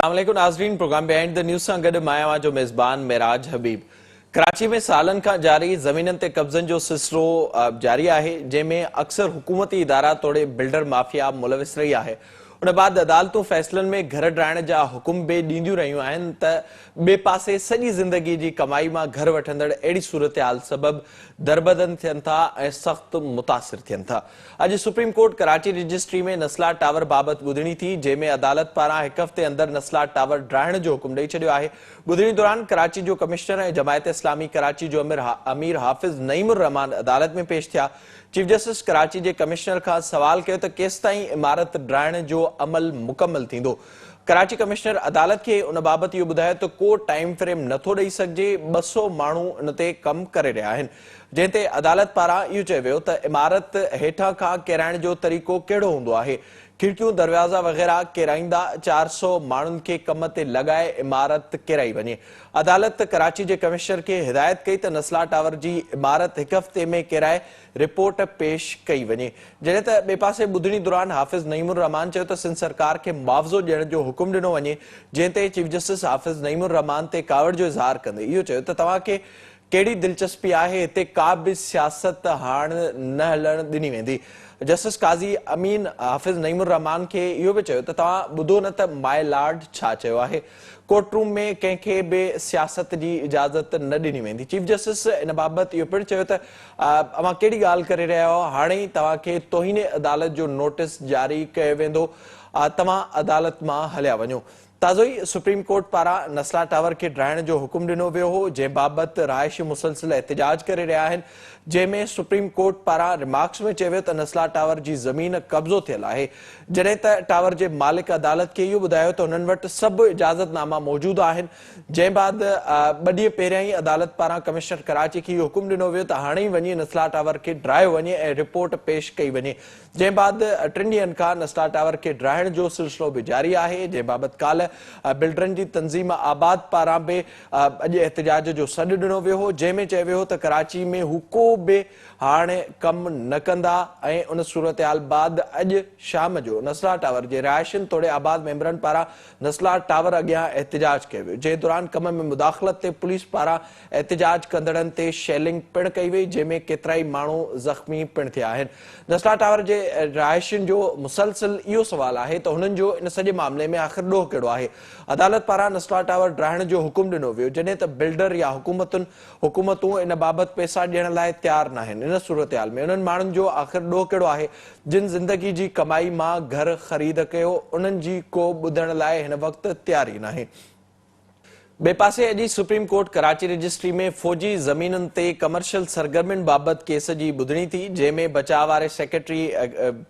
अस्सलामुअलैकुम नाज़रीन, programme behind the news सां गॾु मां जो मेज़बान मेराज हबीब। कराची में सालनि खां जारी ज़मीननि ते कब्ज़नि जो सिलसिलो जारी आहे, जंहिंमें अक्सर हुकूमती इदारा तोड़े बिल्डर माफ़िया मुलविस रही आहे। उन बाद अदालतूं फ़ैसलनि में घर ॾाइण जा हुकुम बि ॾींदियूं रहियूं आहिनि त ॿिए पासे सॼी ज़िंदगी जी कमाई मां घर वठंदड़ अहिड़ी सूरत-हाल सबबि दरबदर थियनि था ऐं सख़्तु मुतासिर थियनि था। अॼु सुप्रीम कोर्ट कराची रजिस्ट्री में नस्ला टावर बाबति ॿुधणी थी, जंहिंमें अदालत पारां हिकु हफ़्ते अंदरि नस्ला टावर ड्राइण जो हुकुम ॾेई छॾियो आहे। ॿुधणी दौरान कराची जो कमिश्नर ऐं जमायत इस्लामी कराची जो अमीर हाफ़िज़ नईमुर रहमान अदालत में पेश थिया। चीफ जस्टिस कराची जे कमिश्नर खां सवाल कयो त केसिताईं इमारत ड्राइण जो अमल मुकमल थींदो। कराची कमिश्नर अदालत खे उन बाबति इहो ॿुधायो त को टाइम फ्रेम नथो ॾेई सघिजे। 200 माण्हू इन ते कमु करे रहिया आहिनि, जंहिं ते अदालत पारां इहो चयो वियो त इमारत हेठां खां किराइण जो तरीक़ो कहिड़ो हूंदो आहे। खिड़कियूं दरवाज़ा वग़ैरह किराईंदा 400 माण्हुनि खे कम ते लॻाए इमारत किराई वञे। अदालत कराची जे कमिश्नर खे हिदायत कई त नस्ला टावर जी इमारत हिकु हफ़्ते में किराए रिपोर्ट पेश कई वञे। जॾहिं त ॿिए पासे ॿुधणी दौरान हाफ़िज़ नईमुर रहमान चयो त सिंध सरकार खे मुआवज़ो ॾियण जो हुकुम ॾिनो वञे, जंहिं ते चीफ जस्टिस हाफ़िज़ नईमुर रहमान ते कावड़ जो इज़हार कंदे इहो चयो त तव्हांखे कहिड़ी दिलचस्पी आहे, हिते का बि सियासत हाणे न हलण ॾिनी वेंदी। जस्टिस काज़ी अमीन हाफ़िज़ नईमुर रहमान खे इहो बि चयो त तव्हां ॿुधो न त माय लॉर्ड छा चयो आहे। कोर्ट रूम में कंहिंखे बि सियासत जी इजाज़त न ॾिनी वेंदी। चीफ जस्टिस इन बाबति इहो पिणु चयो त अव्हां कहिड़ी ॻाल्हि करे रहिया आहियो, हाणे ई तव्हांखे तौहीन अदालत जो नोटिस जारी कयो वेंदो, तव्हां अदालत मां हलिया वञो। ताज़ो ई सुप्रीम कोर्ट पारां नस्ला टावर खे ड्राइण जो हुकुम ॾिनो वियो हो, जंहिं बाबति रहाइशी मुसलसिल एहतिजाज करे रहिया आहिनि, जंहिंमें सुप्रीम कोर्ट पारां रिमार्क्स में चयो वियो त नस्ला टावर जी ज़मीन कब्ज़ो थियल आहे, जॾहिं त टावर जे मालिक अदालत खे इहो ॿुधायो त हुननि वटि सभु इजाज़तनामा मौजूदु आहिनि। जंहिं बाद 2 ॾींहं पहिरियां ई अदालत पारां कमिश्नर कराची खे इहो हुकुम ॾिनो वियो त हाणे ई वञी नस्ला टावर खे ड्रायो वञे ऐं रिपोर्ट पेश कई वञे। जंहिं बाद 3 ॾींहंनि खां नस्ला टावर खे ड्राइण जो सिलसिलो बि जारी आहे, जंहिं बाबति काल्ह बिल्डरनि जी तंज़ीम आबाद पारां बि अॼु एहतिजाज जो सॾु ॾिनो वियो हो, जंहिंमें चयो वियो त कराची में हू को बि हाणे कमु न कंदा ऐं उन सूरत-हाल बाद अॼु शाम जो नस्ला टावर जे रहायशियुनि तोड़े आबाद मेंबरनि पारां नस्ला टावर अॻियां एहतिजाज कयो वियो, जंहिं दौरान कम में मुदाख़लत ते पुलिस पारां एहतिजाज कंदड़नि ते शेलिंग पिणु कई वई, जंहिंमें केतिराई माण्हू ज़ख़्मी पिणु थिया आहिनि। नस्ला टावर जे रहायशियुनि जो मुसलसिल इहो सवाल आहे त हुननि जो इन सॼे मामले में आख़िर ॾोह कहिड़ो आहे। अदालत पारां नस्ला टावर ड्राइण जो हुकुम ॾिनो वियो, जॾहिं त बिल्डर या हुकूमतूं इन बाबति पैसा ॾियण लाइ तयारु न आहिनि। इन सूरत-हाल में उन्हनि माण्हुनि जो आख़िर ॾोह कहिड़ो आहे जिन ज़िंदगी जी कमाई मां घर ख़रीद कयो, उन्हनि जी को ॿुधण लाइ हिन वक़्तु तयारी न आहे। ॿिए पासे अॼु सुप्रीम कोर्ट कराची रजिस्ट्री में फ़ौजी ज़मीनुनि ते कमर्शियल सरगर्मियुनि बाबति केस जी ॿुधणी थी, जंहिंमें बचाव वारे सेक्रेटरी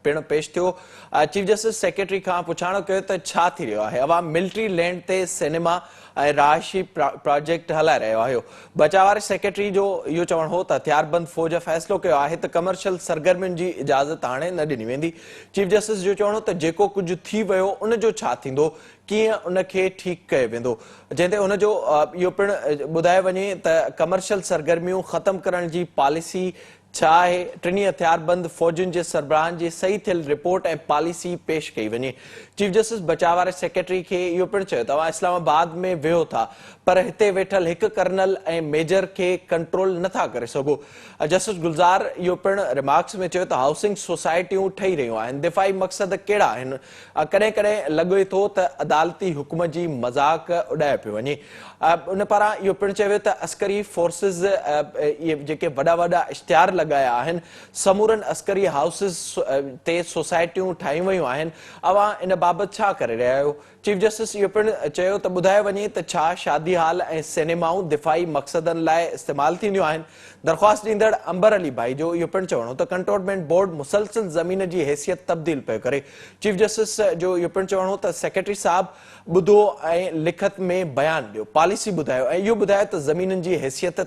पिणु पेश थियो। चीफ जस्टिस सेक्रेटरी खां पुछाणो कयो त छा थी रहियो आहे, अवां मिलिट्री लैंड ते सिनेमा ऐं रहायशी प्रोजेक्ट हलाए रहियो आहियो। बचाव वारे सेक्रेटरी जो इहो चवणु हो त हथियारबंद फ़ौज फ़ैसिलो कयो आहे त कमर्शियल सरगर्मियुनि जी इजाज़त हाणे न ॾिनी वेंदी। चीफ जस्टिस जो चवणो त जेको कुझु थी वियो उन जो छा थींदो, कीअं उनखे ठीकु कयो वेंदो, जंहिं ते उनजो इहो पिणु ॿुधायो वञे त कमर्शियल सरगर्मियूं ख़तमु करण जी पॉलिसी छा आहे। 3 हथियारबंद फ़ौजियुनि जे सरबराहनि जी सही थियल रिपोर्ट ऐं पॉलिसी पेश कई वञे। चीफ जस्टिस बचाव वारे सेक्रेटरी खे इहो पिणु चयो तव्हां इस्लामाबाद में वियो था, पर हिते वेठल हिकु कर्नल ऐं मेजर खे कंट्रोल नथा करे सघो। जस्टिस गुलज़ार इहो पिणु रिमार्क्स में चयो त हाउसिंग सोसाइटियूं ठही रहियूं आहिनि, दिफ़ाई मक़सद कहिड़ा आहिनि। कॾहिं कॾहिं लॻे थो त अदालती हुकुम जी मज़ाक उॾायो पियो वञे। उन पारां इहो पिणु चयो वियो त अस्करी फोर्सिस इहे जेके वॾा वॾा इश्तिहार लॻाया आहिनि, समूरनि अस्करी हाउसिस ते सोसाइटियूं ठाहियूं वयूं आहिनि, अवां इन बाबति छा करे रहिया आहियो। चीफ जस्टिस इहो पिणु चयो त ॿुधायो वञे त छा शादी हाल ऐं सिनेमाऊं दिफ़ाई मक़सदनि लाइ इस्तेमालु थींदियूं आहिनि। दरख़्वास्त ॾींदड़ अंबर अली भाई जो इहो पिणु चवणो त कंटोनमेंट बोर्ड मुसलसिल ज़मीन जी हैसियत तब्दील पियो करे। चीफ जस्टिस जो इहो पिणु चवणो त सेक्रेटरी साहब ॿुधो ऐं लिखत में बयानु ॾियो, पॉलिसी ॿुधायो ऐं इहो ॿुधायो त ज़मीनुनि जी हैसियत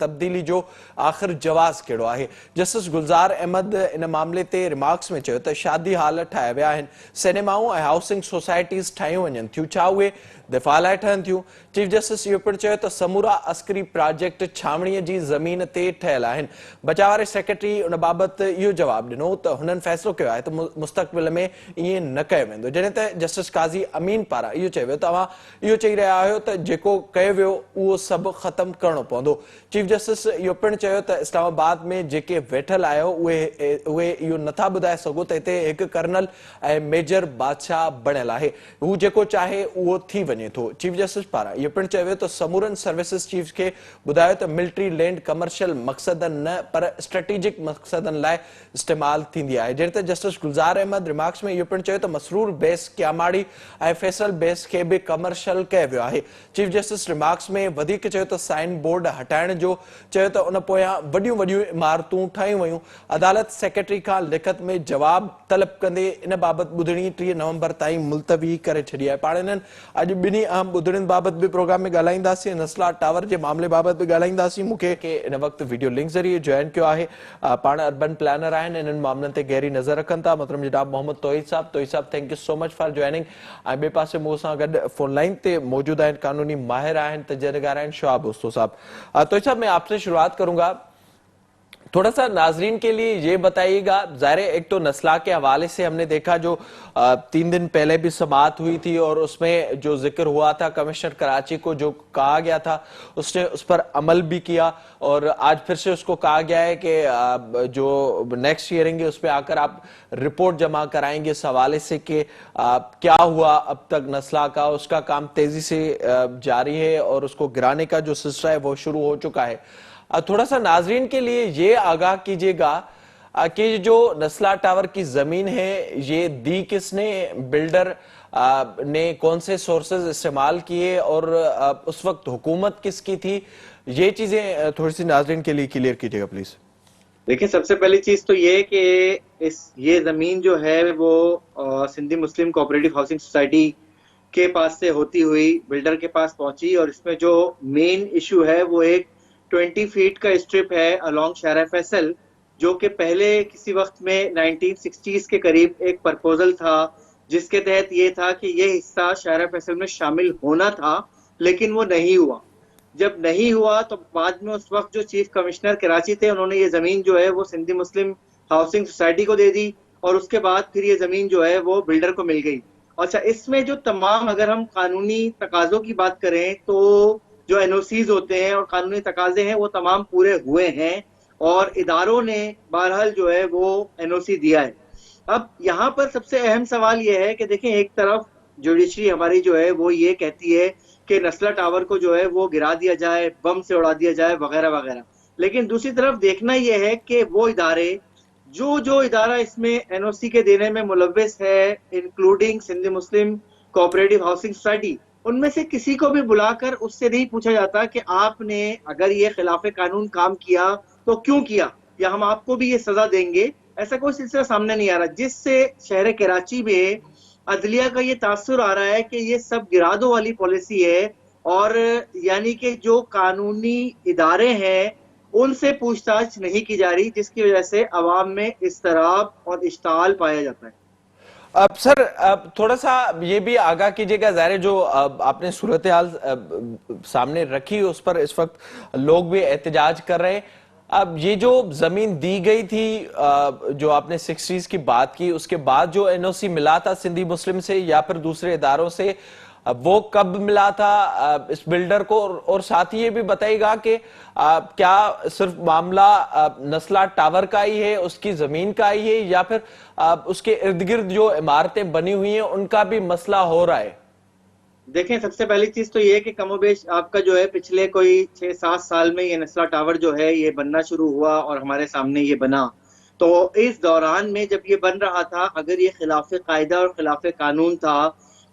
तब्दीली जो आख़िर जवाज़ कहिड़ो आहे। जस्टिस गुलज़ार अहमद इन मामले ते रिमार्क्स में चयो त शादी हाल ठाहिया विया आहिनि, सिनेमाऊं ऐं हाउसिंग सोसाइटीज़ ठाहियूं वञनि थियूं, छा उहे दिफ़ा लाइ ठहनि थियूं। चीफ जस्टिस इहो पिणु चयो त समूरा अस्करी प्रोजेक्ट छावणीअ जी ज़मीन ते ठहियल आहिनि। बचाव वारे सेक्रेटरी उन बाबति इहो जवाबु ॾिनो त हुननि फ़ैसिलो कयो आहे त मुस्तक़बिल में ईअं न कयो वेंदो, जॾहिं त जस्टिस काज़ी अमीन पारां इहो चयो वियो तव्हां इहो चई रहिया आहियो त जेको कयो वियो उहो सभु ख़तमु करणो पवंदो। चीफ जस्टिस इहो पिणु चयो त इस्लामाबाद में जेके वेठल आहियो उहे इहो नथा ॿुधाए सघो त हिते हिकु कर्नल ऐं मेजर बादशाह बणियल आहे, हू जेको चाहे उहो थी वञे थो। चीफ जस्टिस पारां इहो पिणु चयो वियो त समूरनि सर्विसिस चीफ खे ॿुधायो त मिलिट्री लैंड कमर्शियल मक़सदनि न पर स्ट्रेटेजिक मक़सदनि लाइ इस्तेमालु थींदी आहे। जहिड़े त जस्टिस गुलज़ार अहमद रिमार्क्स में इहो पिणु चयो त मसरूर बेस क्यामाड़ी ऐं फैसल बेस खे बि कमर्शियल कयो वियो आहे। चीफ जस्टिस रिमार्क्स में वधीक चयो त साइन बोर्ड हटाइण जो चयो त उन पोयां वॾियूं वॾियूं इमारतूं ठाहियूं वयूं। अदालत सेक्रेटरी खां लिखत में जवाब तलब कंदे इन बाबति ॿुधणी 3 नवंबर ताईं मुलतवी करे छॾी आहे। पाण इन्हनि अॼु ॿिन्ही अहम ॿुधणियुनि बाबति बि प्रोग्राम में ॻाल्हाईंदासीं, नस्ला टावर जे मामले बाबति बि ॻाल्हाईंदासीं। मूंखे इन वक़्तु वीडियो लिंक ज़रिए जॉइन कयो आहे, पाण अर्बन प्लानर आहिनि, इन्हनि मामलनि ते गहरी नज़र रखनि था, मोहतरम जनाब मोहम्मद तौहीद साहब thank you so much for joining. ऐं ॿिए पासे मूं सां गॾु फोन लाइन ते मौजूद आहिनि कानूनी माहिर आहिनि, तजर्बेकार आहिनि शोआब उस्तो साहब। तौहीद साहब, मैं आपसे शुरुआत करूंगा, थोड़ा सा नाजरीन के लिए ये बताइएगा, ज़ाहिर है एक तो नस्ला के हवाले से हमने देखा जो 3 दिन पहले भी समाअत हुई थी और उसमें जो जिक्र हुआ था कमिश्नर कराची को जो कहा गया था उसने उस पर अमल भी किया और आज फिर से उसको कहा गया है कि जो नेक्स्ट हियरिंग है उस पर आकर आप रिपोर्ट जमा कराएंगे इस हवाले से कि क्या हुआ अब तक नस्ला का, उसका काम तेजी से जारी है और उसको गिराने का जो सिलसिला है वो शुरू हो चुका है। थोड़ा सा नाजरीन के लिए ये आगाह कीजिएगा कि जो नस्ला टावर की जमीन है ये दी किसने, बिल्डर ने कौन से सोर्सेज इस्तेमाल किए और उस वक्त हुकूमत किसकी थी, ये चीजें थोड़ी सी नाजरीन के लिए क्लियर कीजिएगा प्लीज। देखिए, सबसे पहली चीज तो ये कि ये जमीन जो है वो सिंधी मुस्लिम कोऑपरेटिव हाउसिंग सोसाइटी के पास से होती हुई बिल्डर के पास पहुंची और इसमें जो मेन इशू है वो एक 20 फीट का स्ट्रिप है अलोंग शारा फैसल, जो कि पहले किसी वक्त में 1960s के करीब एक प्रपोजल था जिसके तहत ये था कि ये हिस्सा शारा फैसल में शामिल होना था, लेकिन वो नहीं हुआ। जब नहीं हुआ तो बाद में उस वक्त जो चीफ कमिश्नर कराची थे उन्होंने ये जमीन जो है वो सिंधी मुस्लिम हाउसिंग सोसाइटी को दे दी और उसके बाद फिर ये जमीन जो है वो बिल्डर को मिल गई। अच्छा, इसमें जो तमाम अगर हम कानूनी तकाजों की बात करें तो जो एनओसीज होते हैं और कानूनी तकाजे हैं वो तमाम पूरे हुए हैं और इदारों ने बहरहाल जो है वो एनओसी दिया है। अब यहाँ पर सबसे अहम सवाल ये है कि देखें, एक तरफ जुडिशरी हमारी जो है वो ये कहती है कि नस्ला टावर को जो है वो गिरा दिया जाए, बम से उड़ा दिया जाए वगैरह वगैरह, लेकिन दूसरी तरफ देखना यह है कि वो इदारे जो इदारा इसमें एनओसी के देने में मुलव्विस है, इंक्लूडिंग सिंधी मुस्लिम कोऑपरेटिव हाउसिंग सोसाइटी, उनमें से किसी को भी बुलाकर उससे नहीं पूछा जाता कि आपने अगर ये खिलाफ कानून काम किया तो क्यों किया या हम आपको भी ये सजा देंगे, ऐसा कोई सिलसिला सामने नहीं आ रहा, जिससे शहर कराची में अदलिया का ये तासुर आ रहा है कि ये सब गिरा दो वाली पॉलिसी है और यानी कि जो कानूनी इदारे हैं उनसे पूछताछ नहीं की जा रही, जिसकी वजह से अवाम में इस्तराब और इश्ताल पाया जाता है। अब सर थोड़ा सा ये भी आगाह कीजिएगा, ज़ाहिर जो आपने सूरत हाल सामने रखी उस पर इस वक्त लोग भी एहतजाज कर रहे हैं। अब ये जो जमीन दी गई थी जो आपने 60s की बात की, उसके बाद जो एनओसी मिला था सिंधी मुस्लिम से या फिर दूसरे इदारों से, वो कब मिला था इस बिल्डर को, और साथ ही ये भी बताइएगा कि क्या सिर्फ मामला नस्ला टावर का ही है, उसकी जमीन का ही है, या फिर उसके इर्द गिर्द जो इमारतें बनी हुई हैं उनका भी मसला हो रहा है। देखें, सबसे पहली चीज तो ये कि कमोबेश आपका जो है पिछले कोई 6-7 साल में ये नस्ला टावर जो है ये बनना शुरू हुआ और हमारे सामने ये बना, तो इस दौरान में जब ये बन रहा था अगर ये खिलाफ कायदा और खिलाफ कानून था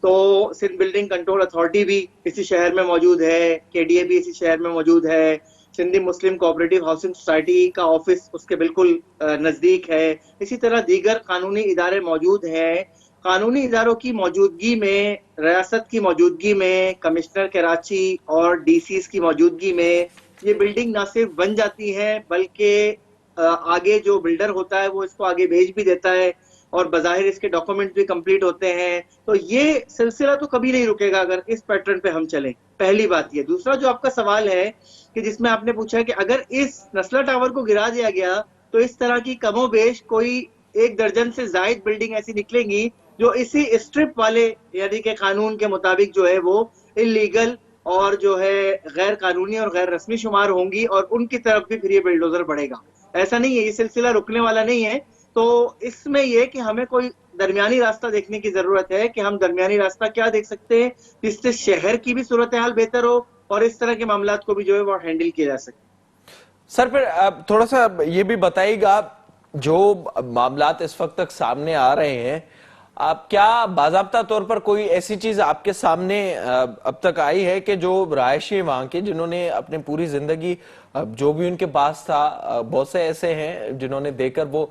तो सिंध बिल्डिंग कंट्रोल अथॉरिटी भी इसी शहर में मौजूद है, केडीए भी इसी शहर में मौजूद है, सिंधी मुस्लिम कोऑपरेटिव हाउसिंग सोसाइटी का ऑफिस उसके बिल्कुल नजदीक है, इसी तरह दीगर कानूनी इदारे मौजूद हैं। कानूनी इदारों की मौजूदगी में, रियासत की मौजूदगी में, कमिश्नर कराची और डीसीज की मौजूदगी में ये बिल्डिंग ना सिर्फ बन जाती है बल्कि आगे जो बिल्डर होता है वो इसको आगे भेज भी देता है। और बज़ाहिर इसके डॉक्यूमेंट भी कंप्लीट होते हैं। तो ये सिलसिला तो कभी नहीं रुकेगा अगर इस पैटर्न पे हम चलें। पहली बात ये। दूसरा जो आपका सवाल है कि जिसमें आपने पूछा है कि अगर इस नस्ला टावर को गिरा दिया गया तो इस तरह की कमोबेश कोई 1 दर्जन से जायद बिल्डिंग ऐसी निकलेंगी जो इसी स्ट्रिप वाले यानी कि कानून के मुताबिक जो है वो इलीगल और जो है गैर कानूनी और गैर रस्मी शुमार होंगी, और उनकी तरफ भी फिर ये बिल्डोजर बढ़ेगा। ऐसा नहीं है, ये सिलसिला रुकने वाला नहीं है। तो इसमें यह कि हमें कोई दरमियानी रास्ता देखने की जरूरत है कि हम दरमियानी रास्ता क्या देख सकते हैं जिससे शहर की भी सूरत हाल बेहतर हो और इस तरह के मामलात को भी जो है वो हैंडल किया जा सके। सर फिर आप थोड़ा सा ये भी बताइएगा, जो मामलात इस वक्त तक सामने आ रहे हैं, आप क्या बाज़ाब्ता तौर पर कोई ऐसी चीज आपके सामने अब तक आई है कि जो रहायशी वहां के, जिन्होंने अपने पूरी जिंदगी जो भी उनके पास था, बहुत से ऐसे हैं जिन्होंने देकर वो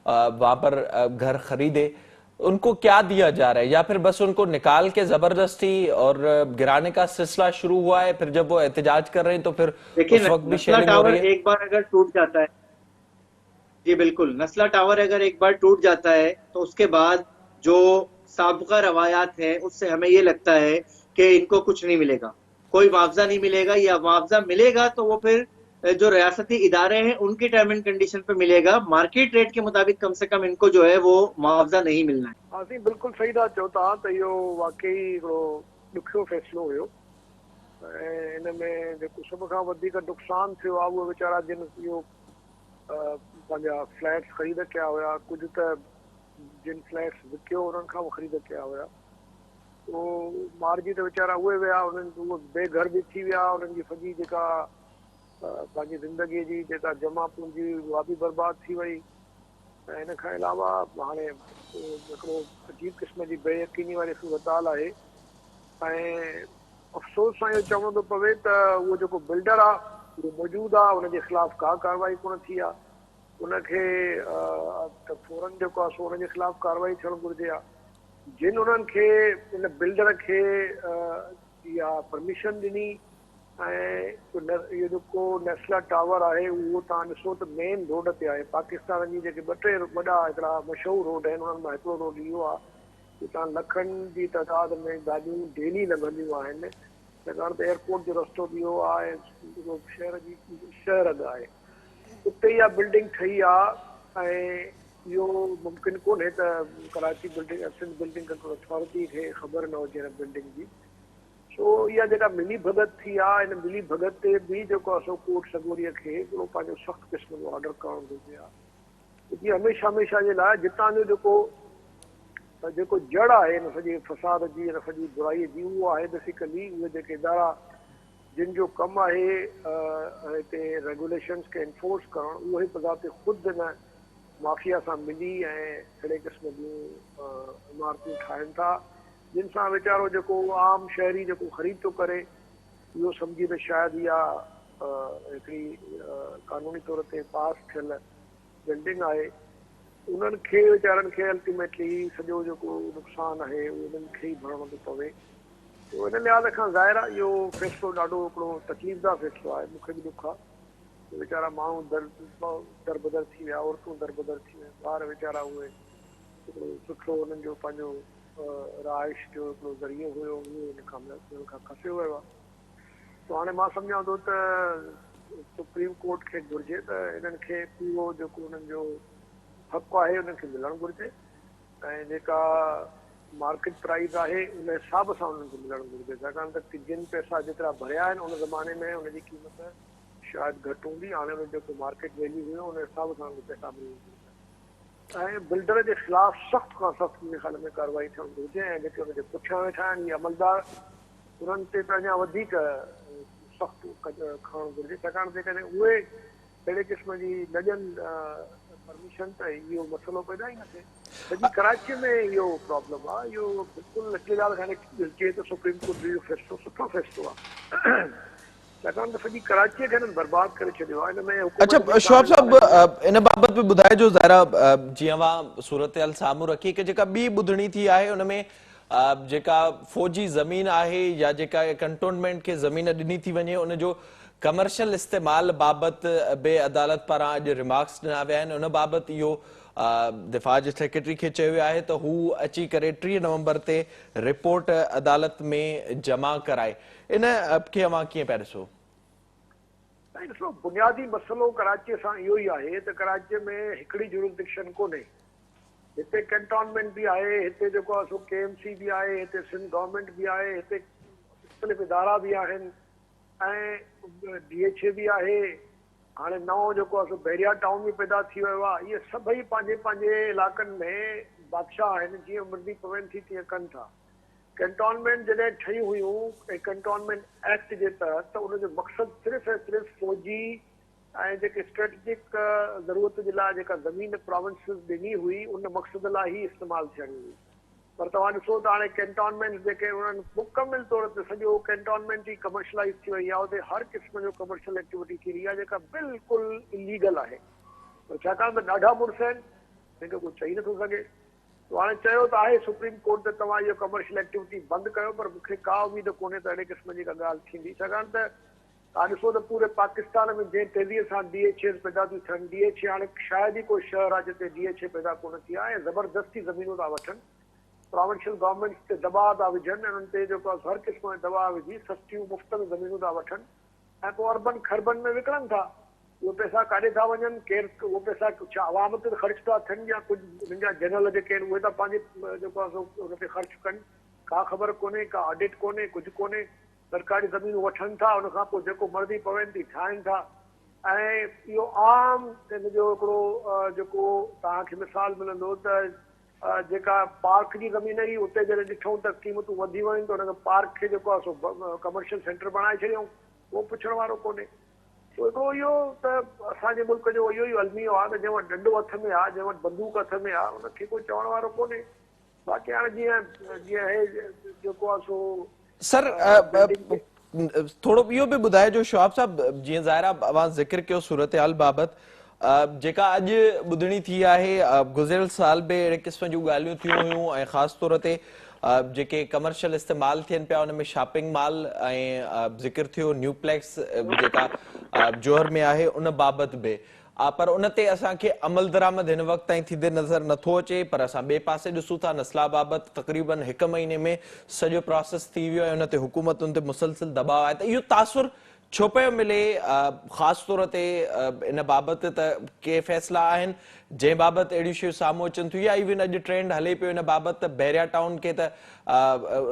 वहां पर घर खरीदे, उनको क्या दिया जा रहा है, या फिर बस उनको निकाल के जबरदस्ती और गिराने का सिलसिला शुरू हुआ है? फिर जब वो एहतजाज कर रहे हैं तो फिर देखिए, उस वक्त भी नस्ला शेयरिंग हो टावर रही है? एक बार अगर टूट जाता है, जी बिल्कुल, नस्ला टावर अगर एक बार टूट जाता है तो उसके बाद जो साबका रवायात हैं उससे हमें ये लगता है कि इनको कुछ नहीं मिलेगा, कोई मुआवजा नहीं मिलेगा, या मुआवजा मिलेगा तो वो फिर जो रियासती इदारे हैं उनकी टर्म एंड कंडीशन पे मिलेगा। मार्केट रेट के मुताबिक कम से कम इनको जो है वो मुआवजा नहीं मिलना है। हाँ जी, बिल्कुल सही था चओ था त इहो वाकई हिकिड़ो ॾुखियो फ़ैसिलो हुयो ऐं इन में जेको सभ खां वधीक नुक़सानु थियो आहे उहे वीचारा जिन इहो पंहिंजा फ्लैट्स ख़रीद कया हुया, कुझु त जिन फ्लैट्स विकियो उन्हनि खां ख़रीद कया हुया, उहो मारिजी त वीचारा उहे विया, उन्हनि उहे बेघर बि थी विया, उन्हनि जी सॼी जेका पंहिंजी ज़िंदगीअ जी जेका जमा पूंजी उहा बि बर्बाद थी वई। ऐं इन खां अलावा हाणे हिकिड़ो अजीब क़िस्म जी बेयकीनी वारी सूरत हाल आहे ऐं अफ़सोस सां इहो चवणो थो पवे त उहो जेको बिल्डर आहे उहो मौजूदु आहे, उनजे ख़िलाफ़ का कार्रवाई कोन थी आहे, उनखे त फौरन जेको आहे सो उनजे ख़िलाफ़ कार्रवाई थियणु घुरिजे आहे। जिन उन्हनि खे इन बिल्डर खे इहा परमिशन ॾिनी ऐं इहो जेको नस्ला टावर आहे उहो तव्हां ॾिसो त मेन रोड ते आहे। पाकिस्तान जी जेके 2-3 वॾा हिकिड़ा मशहूरु रोड आहिनि उन्हनि मां हिकिड़ो रोड इहो आहे कि तव्हां लखनि जी तइदाद में गाॾियूं डेली लॻंदियूं आहिनि, छाकाणि त एयरपोर्ट जो रस्तो बि इहो आहे, शहर जी शहर अॻु आहे, उते इहा बिल्डिंग ठही आहे। ऐं इहो मुमकिन कोन्हे त Karachi building Sindh building control authority खे ख़बर न हुजे हिन बिल्डिंग जी। सो इहा जेका मिली भगत थी आहे, इन मिली भगत ते बि जेको आहे सो कोर्ट सगोरीअ खे हिकिड़ो पंहिंजो सख़्तु क़िस्म जो ऑर्डर करणु घुरिजे आहे। जीअं हमेशह जे लाइ जितां जो जेको जड़ आहे हिन सॼे फसाद जी, हिन सॼी बुराईअ जी, उहो आहे बेसिकली उहे जेके इदारा जिन जो कमु आहे हिते रेगुलेशन्स खे इन्फोर्स करणु, उहो ई बज़ाते ख़ुदि हिन माफ़िया सां मिली ऐं अहिड़े क़िस्म जूं इमारतूं ठाहिनि था जिन सां वीचारो जेको आम शहरी जेको ख़रीद थो करे इहो सम्झी त शायदि इहा हिकिड़ी कानूनी तौर ते पास थियल बिल्डिंग आहे। उन्हनि खे वीचारनि खे अल्टीमेटली सॼो जेको नुक़सानु आहे उहो उन्हनि खे ई भरणो थो पवे। तो इन लिहाज़ खां ज़ाहिर आहे इहो फ़ैसिलो ॾाढो हिकिड़ो तकलीफ़दार फ़ैसिलो आहे, मूंखे बि ॾुख आहे। वीचारा माण्हू दरबदर थी विया, औरतूं दरबदर थी विया, ॿार वीचारा उहे हिकिड़ो सुठो उन्हनि जो पंहिंजो रहाइश जो हिकिड़ो ज़रियो हुयो उहो हिन खां खसियो वियो आहे। तो हाणे मां सम्झां थो त सुप्रीम कोर्ट खे घुरिजे त इन्हनि खे पूरो जेको उन्हनि जो हक़ु आहे उन्हनि खे मिलणु घुरिजे ऐं जेका मार्केट प्राइस आहे उन हिसाब सां उन्हनि खे मिलणु घुरिजे, छाकाणि त जिन पैसा जेतिरा भरिया आहिनि उन ज़माने में उनजी क़ीमत शायदि घटि हूंदी, हाणे उन जेको मार्केट वैल्यू हुयो उन हिसाब सां उनखे पैसा मिलणु घुरिजे ऐं बिल्डर जे ख़िलाफ़ सख़्तु खां सख़्तु मुंहिंजे ख़्याल में कार्रवाई थियणु घुरिजे ऐं जेके उनजे पुठियां वेठा आहिनि इहे अमलदार उन्हनि ते त अञा वधीक सख़्तु खणणु घुरिजे, छाकाणि जेकॾहिं उहे अहिड़े क़िस्म जी न ॾियनि परमिशन त इहो मसइलो पैदा ई न थिए। सॼी कराचीअ में इहो प्रॉब्लम आहे, इहो बिल्कुलु हिकिड़ी ॻाल्हि हाणे ॾिसिजे त सुप्रीम कोर्ट जो फ़ैसिलो सुठो फ़ैसिलो आहे, छाकाणि त सॼी कराचीअ खे हिननि बर्बाद करे छॾियो आहे। हिन में अच्छा शोएब साहब, इन बाबत बि ॿुधाइजो ज़रा, जीअं मां सूरत हाल साम्हूं रखी कि जेका ॿी ॿुधणी थी आहे उनमें जेका फौजी ज़मीन आहे या जेका कंटोनमेंट खे ज़मीन ॾिनी थी वञे उनजो कमर्शियल इस्तेमाल बाबति बे अदालत पारां अॼु रिमार्क्स ॾिना विया आहिनि, उन बाबति इहो दिफ़ा जे सेक्रेटरी खे चयो आहे त हू अची करे 3 नवंबर ते रिपोर्ट अदालत में जमा कराए। इन खे अवां कीअं पिया ॾिसो? ॾिसो, बुनियादी मसइलो कराची सां इहो ई आहे त कराची में हिकिड़ी जुरिसडिक्शन कोन्हे। हिते कैंटोनमेंट भी आहे, हिते जेको आहे सो KMC भी आहे, हिते सिंध गवर्नमेंट भी आहे, हिते मुख़्तलिफ़ इदारा भी आहिनि ऐं DHA भी आहे। हाणे नओं जेको आहे सो बैरिया टाउन भी पैदा थी वियो आहे। इहे सभई पंहिंजे पंहिंजे इलाइक़नि में बादशाह आहिनि, जीअं मर्ज़ी पवनि थी तीअं कनि था। कैंटोनमेंट जॾहिं ठही हुयूं कैंटोनमेंट एक्ट जे तहत, त उनजो मक़सदु सिर्फ़ु ऐं सिर्फ़ु फौजी ऐं जेके स्ट्रेटेजिक ज़रूरत जे लाइ जेका ज़मीन प्रोविंसिस ॾिनी हुई, उन मक़सद लाइ ई इस्तेमालु थियणी हुई। पर तव्हां ॾिसो त हाणे कैंटोनमेंट जेके उन्हनि मुकमिल तौर ते सॼो कैंटोनमेंट ई कमर्शलाइज़ थी वई आहे। उते हर क़िस्म जो कमर्शियल एक्टिविटी थी रही आहे जेका बिल्कुलु इलीगल आहे। छाकाणि त ॾाढा मुड़ुस आहिनि, जंहिंखे कोई चई नथो सघे। तो हाणे चयो त आहे सुप्रीम कोर्ट त तव्हां इहो कमर्शियल एक्टिविटी बंदि कयो, पर मूंखे का उमेद कोन्हे त अहिड़े क़िस्म जी का ॻाल्हि थींदी। छाकाणि त तव्हां ॾिसो त पूरे पाकिस्तान में जंहिं तेज़ीअ सां DHA पैदा थियूं थियनि, DHA हाणे शायदि ई कोई शहर आहे जिते DHA पैदा कोन थी आहे ऐं ज़बरदस्ती ज़मीनूं था वठनि। प्रोविंशियल गवर्नमेंट ते दबाव था विझनि, उन्हनि ते जेको आहे हर क़िस्म जो दबाव विझी सस्तियूं मुफ़्त में ज़मीनूं था वठनि ऐं पोइ अर्बन खरबन में विकिणनि था। उहे पैसा काॾे था वञनि, केरु उहे पैसा छा आवाम ते ख़र्च था थियनि या कुझु हुननि जा जनरल जेके आहिनि उहे था पंहिंजे जेको आहे सो उन ते ख़र्च कनि। का ख़बर कोन्हे, का ऑडिट कोन्हे, कुझु कोन्हे। सरकारी ज़मीनूं वठनि था, उन खां पोइ जेको मर्ज़ी पवनि थी ठाहिनि था। ऐं इहो आम हिनजो हिकिड़ो जेको तव्हांखे मिसाल मिलंदो त जेका पार्क जी ज़मीन हुई, उते जॾहिं ॾिठूं त क़ीमतूं वधी वियूं त हुनखे पार्क खे जेको आहे सो कमर्शियल सेंटर बणाए छॾियऊं। उहो पुछण वारो कोन्हे। तो हिकिड़ो इहो त असांजे मुल्क जो इहो ई अलमियो आहे त जंहिं वटि डंडो हथ में आहे, जंहिं वटि बंदूक हथ में आहे, उनखे कोई चवण वारो कोन्हे। बाक़ी हाणे जीअं जीअं आहे जेको आहे सो सर थोड़ो इहो बि ॿुधाइजो शहाब साहब, जीअं ज़ाहिर आहे अवां ज़िक्र कयो सूरत हाल बाबति, जेका अॼु ॿुधणी थी आहे, गुज़िरियल साल बि अहिड़े क़िस्म जूं ॻाल्हियूं थियूं हुयूं ऐं ख़ासि तौर ते जेके कमर्शियल इस्तेमालु थियनि पिया उन में शॉपिंग मॉल ऐं ज़िक्र थियो न्यूप्लेक्स जेका जोहर में आहे उन बाबति बि, पर उन ते असांखे अमल दरामद हिन वक़्त ताईं थींदे नज़र नथो अचे। पर असां ॿिए पासे ॾिसूं था नस्ला बाबति तक़रीबन 1 महीने में सॼो प्रोसेस थी वियो आहे, उन ते हुकूमतुनि ते मुसलसिल दबाव आहे। त इहो तासुर छो पियो मिले ख़ासि तौर ते इन बाबति त के फ़ैसिला आहिनि जंहिं बाबति अहिड़ियूं शयूं साम्हूं अचनि थियूं, या इवन अॼु ट्रेंड हले पियो इन बाबति त बैरिया टाउन खे त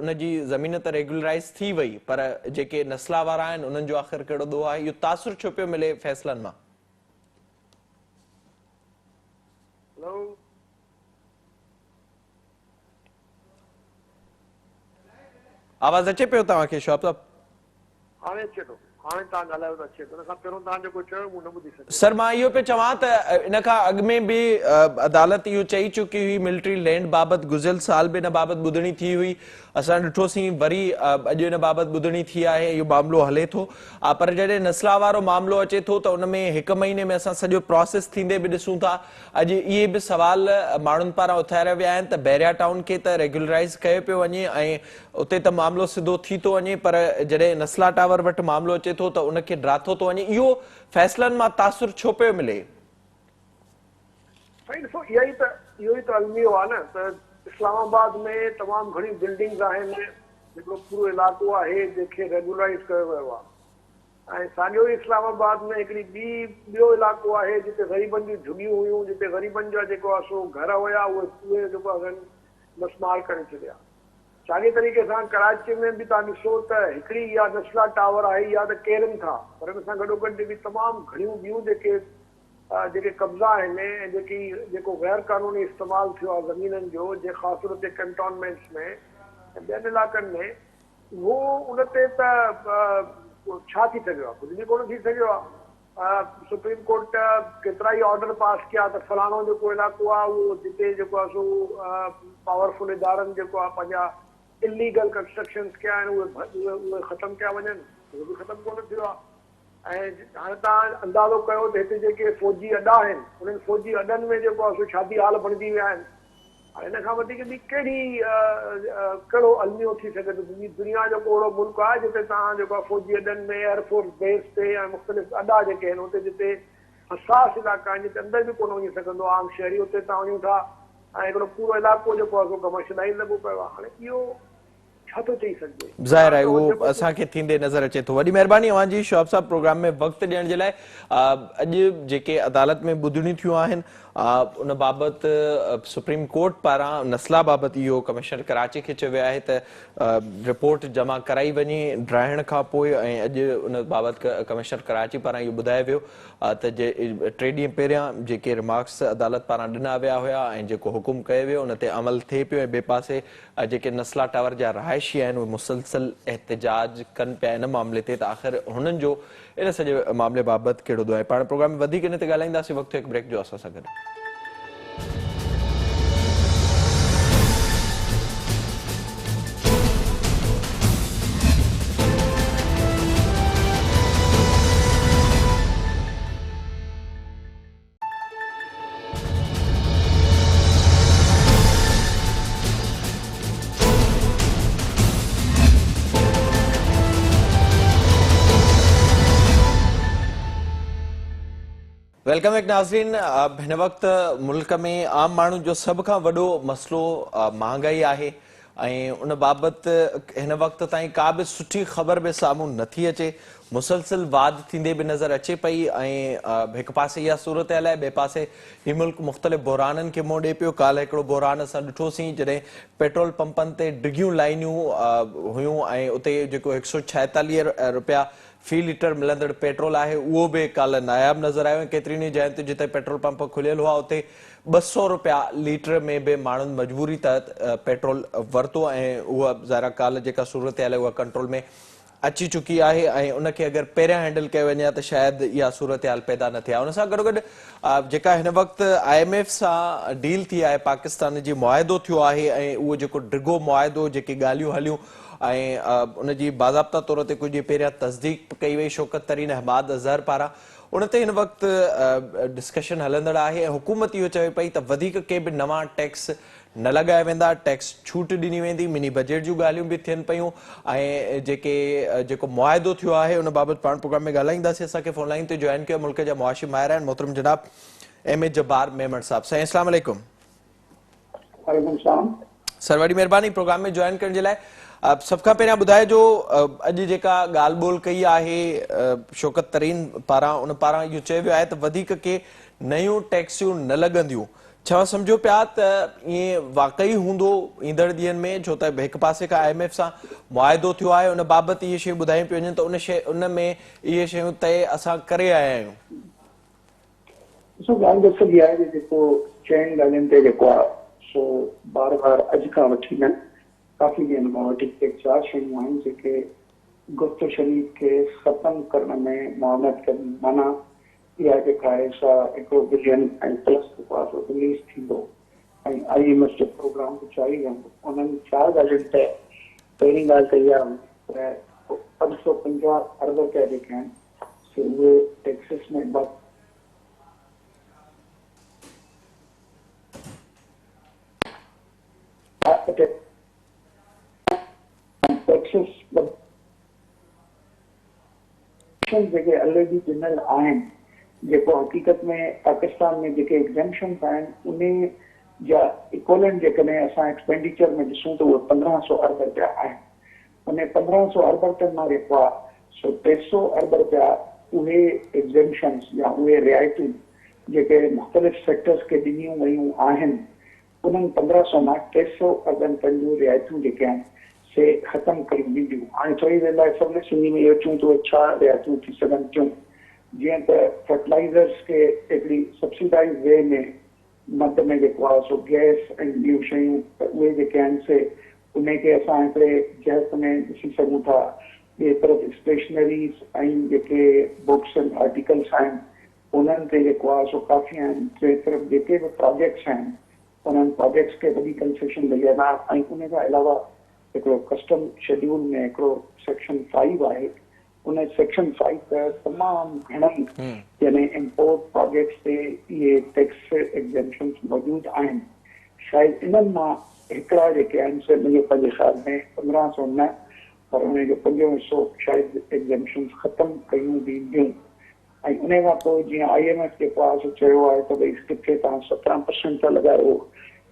उनजी ज़मीन त रेगुलराइज़ थी वई, पर जेके नस्ला वारा आहिनि उन्हनि जो आख़िर कहिड़ो ॾोह आहे? इहो तासुर छो पियो मिले फ़ैसिलनि मां? आवाज़ अचे पियो तव्हांखे शहाब साहब? हाणे अचे थो, हाणे तव्हां ॻाल्हायो त अचे थो। हुन खां पहिरियों तव्हां जेको चयो मूं न ॿुधी सघियो। सर मां इहो पियो चवां त इन खां अॻु में बि अदालत इहो चई चुकी हुई मिलिट्री लैंड बाबति, गुज़िरियल साल बि इन बाबति ॿुधणी थी हुई। असां ॾिठोसीं वरी अॼु इन बाबति ॿुधणी थी आहे, इहो मामिलो हले थो। पर जॾहिं नस्ला वारो मामिलो अचे थो त उन में 1 महीने में असां सॼो प्रोसेस थींदे बि ॾिसूं था। अॼु इहे बि सवाल माण्हुनि पारां उथारिया विया आहिनि त बैरिया टाउन खे त रेगुलराइज़ कयो पियो वञे ऐं उते त मामिलो सिधो थी थो वञे, पर जॾहिं नस्ला टावर वटि मामिलो अचे थो त उनखे ड्राथो थो वञे। इहो फ़ैसिलनि मां तासुर छो पियो मिले? साईं ॾिसो, इहो ई त अलमियो आहे न त इस्लामाबाद में तमामु घणियूं बिल्डिंग्स आहिनि, हिकिड़ो पूरो इलाइक़ो आहे जंहिंखे रेगुलराइज़ कयो वियो आहे। ऐं साॻियो ई इस्लामाबाद में हिकिड़ी ॿियो इलाइक़ो आहे जिते ग़रीबनि जूं झुगियूं हुयूं, जिते ग़रीबनि जा जेको आहे सो घर हुया, उहे जेको आहे मसमार करे छॾिया। साॻिए तरीक़े सां कराची में बि तव्हां ॾिसो त हिकिड़ी इहा नस्ला टावर आहे, इहा त केरनि था, पर हिन सां गॾोगॾु बि तमामु घणियूं ॿियूं जेके कब्ज़ा आहिनि ऐं जेको गैर क़ानूनी इस्तेमालु थियो आहे ज़मीननि जो, जे ख़ासि तौर ते कैंटोनमेंट्स में ऐं ॿियनि इलाइक़नि में, उहो उन ते त छा थी सघियो आहे? कुझु बि कोन थी सघियो आहे। सुप्रीम कोर्ट केतिरा ई ऑर्डर पास कया त फलाणो जेको इलाइक़ो आहे उहो जिते जेको आहे सो पावरफुल इदारनि जेको आहे पंहिंजा इलीगल कंस्ट्रक्शन्स कया आहिनि उहे ख़तमु कया वञनि, उहो बि ख़तमु कोन थियो आहे। ऐं हाणे तव्हां अंदाज़ो कयो त हिते जेके फ़ौजी अॾा आहिनि, उन्हनि फ़ौजी अॾनि में जेको आहे सो शादी हाल बणिजी विया आहिनि। हाणे हिन खां वधीक ॿी कहिड़ो अलमियो थी सघे थो? दुनिया जो को अहिड़ो मुल्क आहे जिते तव्हां जेको आहे फ़ौजी अॾनि में एयरफोर्स बेस ते ऐं मुख़्तलिफ़ अॾा जेके आहिनि उते जिते हसास इलाइक़ा आहिनि जिते अंदरि बि कोन वञी सघंदो आम शहरी, उते तव्हां वञूं था ऐं हिकिड़ो पूरो इलाइक़ो जेको आहे कमर्शलाइज़ लॻो पियो आहे। हाणे इहो छा थो चई सघिजे? ज़ाहिर आहे उहो असांखे थींदे नज़र अचे थो। वॾी महिरबानी अव्हांजी शौब साहब प्रोग्राम में वक़्तु ॾियण जे लाइ। अॼु जेके अदालत में ॿुधणियूं थियूं आहिनि उन बाबति सुप्रीम कोर्ट पारां नस्ला बाबति इहो कमिशनर कराची खे चयो वियो आहे त रिपोर्ट जमा कराई वञे ड्राइण खां पोइ, ऐं अॼु उन बाबति कमिशनर कराची पारां इहो ॿुधायो वियो त 3 ॾींहं पहिरियां जेके रिमार्क्स अदालत पारां ॾिना विया हुया ऐं जेको हुकुम कयो वियो उन ते अमल थिए पियो, ऐं ॿिए पासे जेके नस्ला टावर जा रहायशी आहिनि उहे मुसलसल एहतिजाज कनि पिया इन मामले ते त आख़िर हुननि जो इन सॼे मामले बाबति कहिड़ो दो आहे। पाण प्रोग्राम में वधीक इन ते ॻाल्हाईंदासीं। वक़्तु हिकु ब्रेक जो असां सां गॾु। वेलकम बैक नाज़रीन। हिन वक़्तु मुल्क में आम माण्हू जो सभ खां वॾो मसलो महांगाई आहे ऐं उन बाबति हिन वक़्तु ताईं का बि सुठी ख़बर बि साम्हूं नथी अचे। मुसलसल वाद थींदे बि नज़र अचे पई ऐं हिकु पासे इहा सूरत हाल आहे, ॿिए पासे हीउ मुल्क मुख़्तलिफ़ बहराननि खे मुंहुं ॾिए पियो। काल्ह हिकिड़ो बहरान असां ॾिठोसीं जॾहिं पेट्रोल पंपनि ते डिघियूं लाइनियूं हुयूं ऐं उते जेको 146 रुपया फी लीटर मिलंदड़ पेट्रोल आहे उहो बि काल्ह नायाब नज़र आयो। केतिरनि ई जायुनि ते जिते पेट्रोल पंप खुलियल हुआ उते 200 रुपया लीटर में बि माण्हुनि मजबूरी तहत पेट्रोल वरितो ऐं उहा ज़ाहिर काल्ह जेका सूरत हाल आहे उहा कंट्रोल में अची चुकी आहे ऐं उनखे अगरि पहिरियां हैंडल कयो वञे त शायदि इहा सूरत हाल पैदा न थिए। उन सां गॾोगॾु जेका हिन वक़्तु IMF सां डील थी आहे पाकिस्तान जी, मुआहिदो थियो आहे ऐं उहो जेको डिघो मुआहिदो जेके ॻाल्हियूं हलियूं ऐं उनजी बाज़ाब्ता तौर ते कुझु ॾींहं पहिरियां तस्दीक कई वई शौकत तरीन अहमद अज़हर पारां, उन ते हिन वक़्तु डिस्कशन हलंदड़ आहे ऐं हुकूमत इहो चवे पई त वधीक के बि नवां टैक्स न लॻाया वेंदा, टैक्स छूट ॾिनी वेंदी, मिनी बजट जूं ॻाल्हियूं बि थियनि पियूं ऐं जेको मुआहिदो थियो आहे उन बाबति पाण प्रोग्राम में ॻाल्हाईंदासीं। असांखे फोन लाइन ते जॉइन कयो मुल्क जा मुआशी माहिर आहिनि मोहतरम जनाब M.A. जब्बार मेमण साहब। साईं अस्सलाम वालेकुम। सर वॾी महिरबानी प्रोग्राम में जॉइन करण जे लाइ। सभ खां पहिरियां ॿुधाइजो अॼु जेका ॻाल्हि ॿोल कई आहे शौकत तरीन पारां, उन पारां इहो चयो वियो आहे त वधीक के नयूं टैक्सियूं न लॻंदियूं। छा सम्झो पिया त ईअं वाक़ई हूंदो ईंदड़ ॾींहंनि में, छो त हिकु पासे खां IMF सां मुआहिदो थियो आहे उन बाबति इहे शयूं ॿुधायूं पियूं वञनि त उन में इहे शयूं तय असां करे आया आहियूं। ॾिसो ॻाल्हि त इहा आहे जेको चइनि ॻाल्हियुनि ते जेको आहे सो बार बार अॼु खां वठी न काफ़ी ॾींहंनि खां वठी 4 शयूं आहिनि जेके गुफ़्त शरीफ़ खे ख़तमु करण में मुआवनत कनि। माना इहा जेका आहे सा 1 बिलियन ऐं प्लस जेको आहे सो रिलीज़ थींदो ऐं IMF जो प्रोग्राम बि जारी रहंदो। उन्हनि 4 ॻाल्हियुनि ते पहिरीं ॻाल्हि त इहा त 550 अरब रुपया जेके आहिनि सो उहे टैक्सिस में जेके ऑलरेडी ॾिनल आहिनि, जेको हक़ीक़त में पाकिस्तान में जेके एग्ज़ेम्पशन्स आहिनि उन जा इक्वलेंट जेकॾहिं असां एक्सपेंडिचर में ॾिसूं त उहे 1500 अरब रुपया आहिनि। उन 1500 अरब रुपयनि मां जेको आहे सो 300 अरब रुपया उहे एग्ज़ेम्पशन्स या उहे रिआयतूं जेके मुख़्तलिफ़ सेक्टर्स खे ॾिनियूं वयूं आहिनि उन्हनि 1500 मां 300 अरब रुपयनि जूं रिआयतूं जेके आहिनि से ख़तमु कयूं वेंदियूं। हाणे चई वेंदा सभिनी सुनी में इहो अचूं त छा रिआयतूं थी सघनि थियूं, जीअं त फर्टिलाइज़र्स खे हिकिड़ी सब्सिडाइज़ वे में मद में जेको आहे सो गैस ऐं ॿियूं शयूं उहे जेके आहिनि से उनखे असां हिकिड़े जहत में ॾिसी सघूं था। ॿिए तरफ़ स्टेशनरीज़ ऐं जेके बुक्स एंड आर्टिकल्स आहिनि उन्हनि ते जेको आहे सो काफ़ी आहिनि। टे तरफ़ जेके बि प्रोजेक्ट्स आहिनि उन्हनि प्रोजेक्ट्स खे वॾी कंसेशन मिली आहे ऐं उन खां अलावा हिकिड़ो कस्टम शेड्यूल में हिकिड़ो सेक्शन 5 आहे। उन सेक्शन 5 त तमामु घणनि यानी इम्पोर्ट प्रोजेक्ट्स ते इहे टैक्स एग्ज़ेम्पशन्स मौजूदु आहिनि। शायदि इन्हनि मां हिकिड़ा जेके आहिनि से मुंहिंजे पंहिंजे ख़्याल में 1500 न पर उन जो 5 हिसो शायदि एग्ज़ेम्पशन्स ख़तमु कयूं वेंदियूं ऐं उन खां पोइ जीअं IMF जेको आहे सो चयो आहे त भई किथे तव्हां 17% था लॻायो,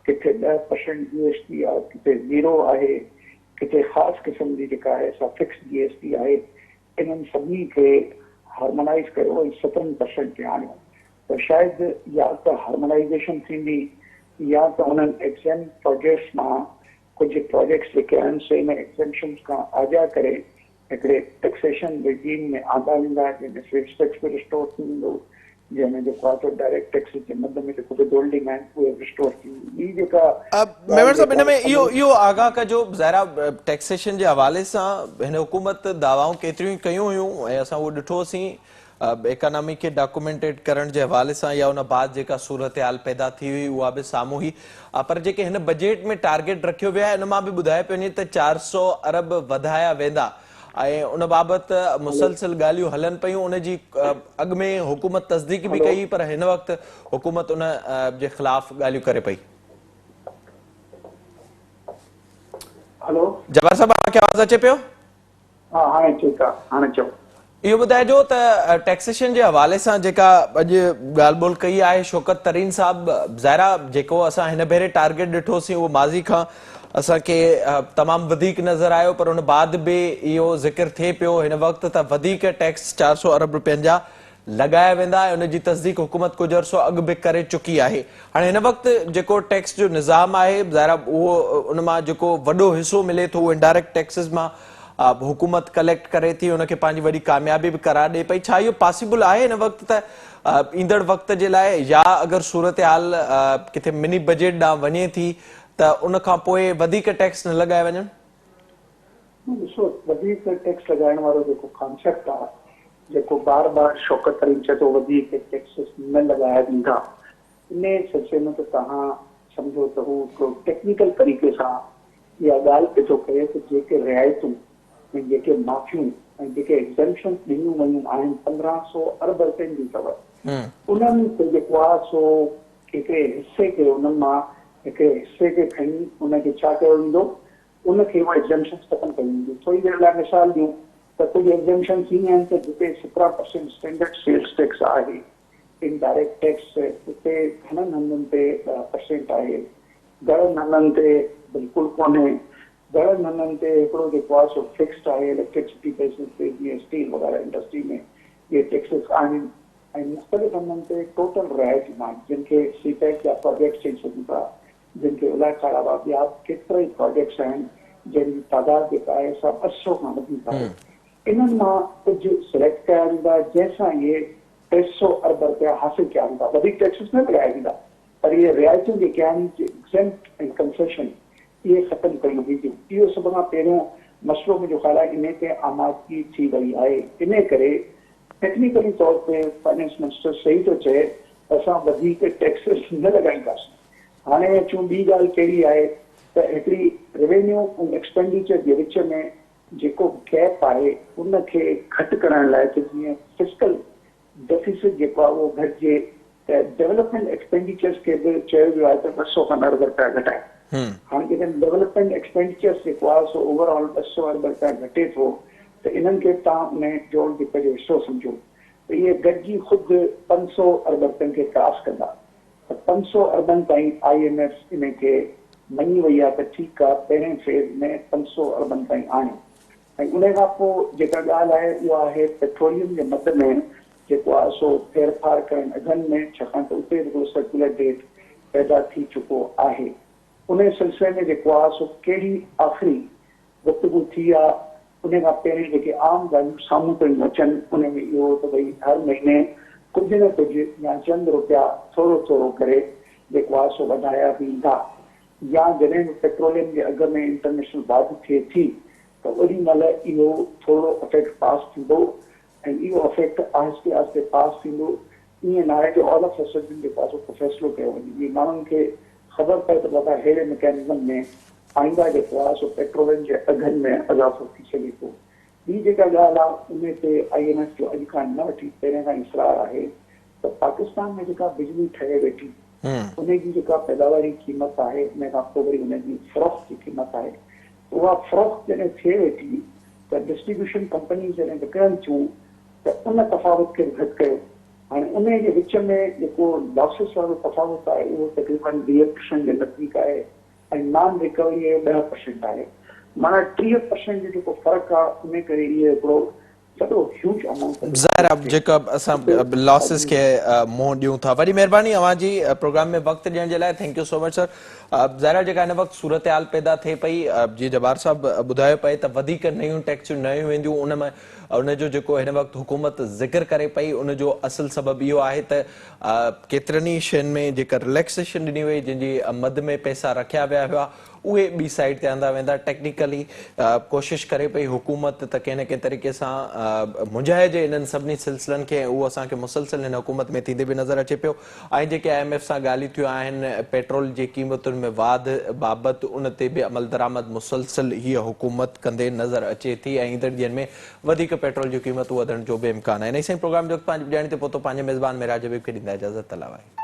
किथे 10% GST आहे, किथे 0 आहे, किथे ख़ासि क़िस्म जी जेका आहे सा फिक्स GST आहे। इन्हनि सभिनी खे हार्मोनाइज़ कयो ऐं 17% ते आणियो। त शायदि या त हार्मोनाइज़ेशन थींदी या त उन्हनि एग्ज़ेम प्रोजेक्ट्स मां कुझु प्रोजेक्ट्स जेके आहिनि से इन एग्ज़ेम्पशन्स खां आज़ाद करे हिकिड़े टैक्सेशन रेजीम में आंदा वेंदा, जंहिंमें सेल्स टैक्स बि रिस्टोर थींदो, जंहिंमें जेको आहे तो डायरेक्ट टैक्स जे मद में जेको विद होल्डिंग आहिनि उहे रिस्टोर थींदी। ॿी जेका मेवर साहब इन में इहो आगाह कजो ज़ाहिरा टैक्सेशन जे हवाले सां हिन हुकूमत दावाऊं केतिरियूं कयूं हुयूं ऐं असां उहो ॾिठोसीं इकोनॉमी खे डॉक्यूमेंटेड करण जे हवाले सां या उन बाद जेका सूरत हाल पैदा थी हुई उहा बि साम्हूं ही, पर जेके हिन बजट में टारगेट रखियो वियो आहे इन मां बि ॿुधाए पियो वञे त 400 अरब वधाया वेंदा ऐं उन बाबति मुसलसिल ॻाल्हियूं हलनि पियूं। उनजी अॻु में हुकूमत तस्दीक बि कई, पर हिन वक़्तु हुकूमत उन जे ख़िलाफ़ ॻाल्हियूं करे पई। हेलो जवाहर साहब, तव्हांखे आवाज़ अचे पियो? हा, हाणे ठीकु आहे, हाणे चओ। इहो ॿुधाइजो त टैक्सेशन जे हवाले सां जेका अॼु ॻाल्हि ॿोल कई आहे शौकत तरीन साहब, ज़ाहिरा जेको असां हिन भेरे टारगेट ॾिठोसीं उहो माज़ी खां असांखे तमामु वधीक नज़र आयो, पर उन बाद बि इहो ज़िक्र थिए पियो हिन वक़्तु त वधीक टैक्स 400 अरब रुपयनि जा लॻाया वेंदा ऐं उनजी तस्दीक हुकूमत कुझु अरसो अॻु बि करे चुकी आहे। हाणे हिन वक़्तु जेको टैक्स जो निज़ाम आहे ज़ाहिरा उहो उन मां जेको वॾो हिसो मिले थो उहो इनडायरेक्ट टैक्सिस मां हुकूमत कलेक्ट करे थी, उनखे पंहिंजी वॾी कामयाबी बि करार ॾिए पई। छा इहो पॉसिबल आहे हिन वक़्तु त ईंदड़ वक़्त जे लाइ, या अगरि सूरत हाल किथे मिनी बजट ॾांहुं वञे थी त उन खां पोइ वधीक टैक्स न लॻाए वञनि? ॾिसो, वधीक टैक्स लॻाइण वारो जेको कॉन्सेप्ट आहे, जेको बार बार शौकत तरीन चए थो वधीक टैक्सेस न लॻाया वेंदा, इन सिलसिले में त तव्हां सम्झो त हू हिकिड़ो टेक्निकल तरीक़े सां इहा ॻाल्हि पियो थो करे त जेके रिआयतूं ऐं जेके माफ़ियूं ऐं जेके एग्ज़ेम्पशन ॾिनियूं वयूं आहिनि 1500 अरब रुपयनि जी अथव, उन्हनि खे जेको आहे सो हिकिड़े हिसे खे उन्हनि मां हिकिड़े हिसे खे खणी उनखे छा कयो वेंदो, उनखे उहा एग्ज़ेम्पशन ख़तमु कई वेंदी। थोरी देरि लाइ मिसाल ॾियूं त कुझु एग्ज़ेम्पशन थी आहिनि त जिते 17% स्टैंडर्ड सेल्स टैक्स आहे, इनडायरेक्ट टैक्स उते घणनि हंधनि ते 10% आहे, घणनि हंधनि ते बिल्कुलु कोन्हे, घणनि हंधनि ते हिकिड़ो जेको आहे सो फिक्स्ड आहे। इलेक्ट्रिसिटी बिज़नेस ते जीअं स्टील वग़ैरह इंडस्ट्री में इहे टैक्सिस आहिनि ऐं मुख़्तलिफ़ हंधनि ते टोटल रिआयतूं आहिनि, जिनखे सीपेक जा प्रोजेक्ट्स चई सघूं था, जिनखे इलाइक़ा अलावा ॿिया केतिरा ई प्रोजेक्ट्स आहिनि जंहिंजी तादाद जेका आहे सा 200 खां वधीक आहे। इन्हनि मां कुझु सिलेक्ट कया वेंदा जंहिंसां इहे 300 अरब रुपया हासिल कया वेंदा। वधीक टैक्सिस न लॻाया वेंदा, पर इहे रिआयतूं जेके आहिनि एग्ज़ेम्प्ट ऐं कंसेशन इहे ख़तमु कयूं वेंदियूं। इहो सभ खां पहिरियों मसइलो मुंहिंजो ख़्यालु आहे इन ते आमादगी थी वई आहे। इन करे टेक्निकली तौर ते फाइनेंस मिनिस्टर सही थो चए असां वधीक टैक्सिस न लॻाईंदासीं। हाणे अचूं ॿी ॻाल्हि कहिड़ी आहे त हिकिड़ी रेवेन्यू ऐं एक्सपेंडिचर जे विच में जेको गैप आहे उनखे घटि करण लाइ त जीअं फिस्कल डेफिसिट जेको आहे उहो घटिजे त डेवलपमेंट एक्सपेंडिचर्स खे बि चयो वियो आहे त 200 खां अरब रुपया घटाए। हाणे जेकॾहिं डेवलपमेंट एक्सपेंडिचर्स जेको आहे सो ओवरऑल 200 अरब रुपया घटे थो त इन्हनि खे तव्हां उन जोड़ जेको जो हिसो सम्झो त इहे गॾिजी ख़ुदि 500 अरब रुपयनि खे क्रॉस कंदा। त 500 अरबनि ताईं IMF इन खे मञी वई आहे त ठीकु आहे, पहिरें फेज़ में 500 अरबनि ताईं आणियो। ऐं उन खां पोइ जेका ॻाल्हि आहे उहा आहे पेट्रोलियम जे मद में जेको आहे सो फेरफार करणु अघनि में, छाकाणि त उते हिकिड़ो सर्कुलर डेट पैदा थी चुको आहे। उन सिलसिले में जेको आहे सो कहिड़ी आख़िरी गुफ़्तगू थी आहे, उन खां पहिरीं जेके आम ॻाल्हियूं साम्हूं पियूं अचनि उन में इहो त भई हर महीने कुझु न कुझु या चंद रुपया थोरो थोरो करे जेको आहे सो वधाया वेंदा, या जॾहिं बि पेट्रोलियम जे अघ में इंटरनेशनल बात थिए थी त ओॾी महिल इहो थोरो इफेक्ट पास थींदो ऐं इहो इफेक्ट आहिस्ते आहिस्ते पास थींदो। ईअं न आहे जो ऑल ऑफ अ सडन जेको आहे सो फ़ैसिलो कयो वञे। जीअं माण्हुनि खे ख़बर पए त बाबा अहिड़े मैकेनिज़म में आईंदा जेको आहे सो पेट्रोलियम जे अघनि में इज़ाफ़ो थी सघे थो। ॿी जेका ॻाल्हि आहे उन ते IMF जो अॼु खां न वठी पहिरियों खां इसरार आहे त पाकिस्तान में जेका बिजली ठहे वेठी उनजी जेका पैदावारी क़ीमत आहे, उन खां पोइ वरी उनजी फ़रोख़्त जी क़ीमत आहे, उहा फ़रोख़्त जॾहिं थिए वेठी त डिस्ट्रीब्यूशन कंपनी जॾहिं विकिणनि थियूं त उन तफ़ावत खे घटि कयो। हाणे उन जे विच में जेको लॉसिस वारो तफ़ावत आहे उहो तक़रीबन 20% जे नज़दीक आहे ऐं नॉन रिकवरी 10% आहे। माना 30% जो जेको फ़र्क़ु आहे उन करे इहे हिकिड़ो सॼो ह्यूज अमाउंट ज़ाहिर आहे जेका असां लॉसिस खे मुंहुं ॾियूं था। वॾी महिरबानी अव्हां जी प्रोग्राम में वक़्तु ॾियण जे लाइ। Thank you so much sir. ज़ाहिर आहे जेका हिन वक़्तु सूरत हाल पैदा थिए पई, जीअं जब्बार साहब ॿुधायो पए त वधीक नयूं टैक्सियूं नयूं वेंदियूं, उनजो जेको हिन वक़्तु हुकूमत ज़िक्र करे पई उनजो असुल सबबु इहो आहे त केतिरनि ई शयुनि में जेका रिलैक्सेशन ॾिनी वई, जंहिंजी मद में पैसा रखिया विया हुआ, उहे ॿी साइड ते आंदा वेंदा। टेक्निकली कोशिशि करे पई हुकूमत त कंहिं न कंहिं तरीक़े सां मुंझाइजे इन्हनि सभिनी सिलसिलनि खे, उहो असांखे मुसलसिल हिन हुकूमत में थींदे बि नज़र अचे पियो। ऐं जेके IMF सां ॻाल्हियूं थियूं आहिनि पेट्रोल जी क़ीमतुनि में वाध बाबति, उन ते बि अमल दरामद मुसलसिल हीअ हुकूमत कंदे नज़र अचे थी ऐं ईंदड़ ॾींहंनि में वधीक पेट्रोल जी क़ीमतूं वधण जो बि इम्कान आहे। इन सां प्रोग्राम जो पंहिंजी ॼाणी ते पहुतो पंहिंजे मेज़बान मेराज हबीब खे ॾींदा इजाज़त। अलावा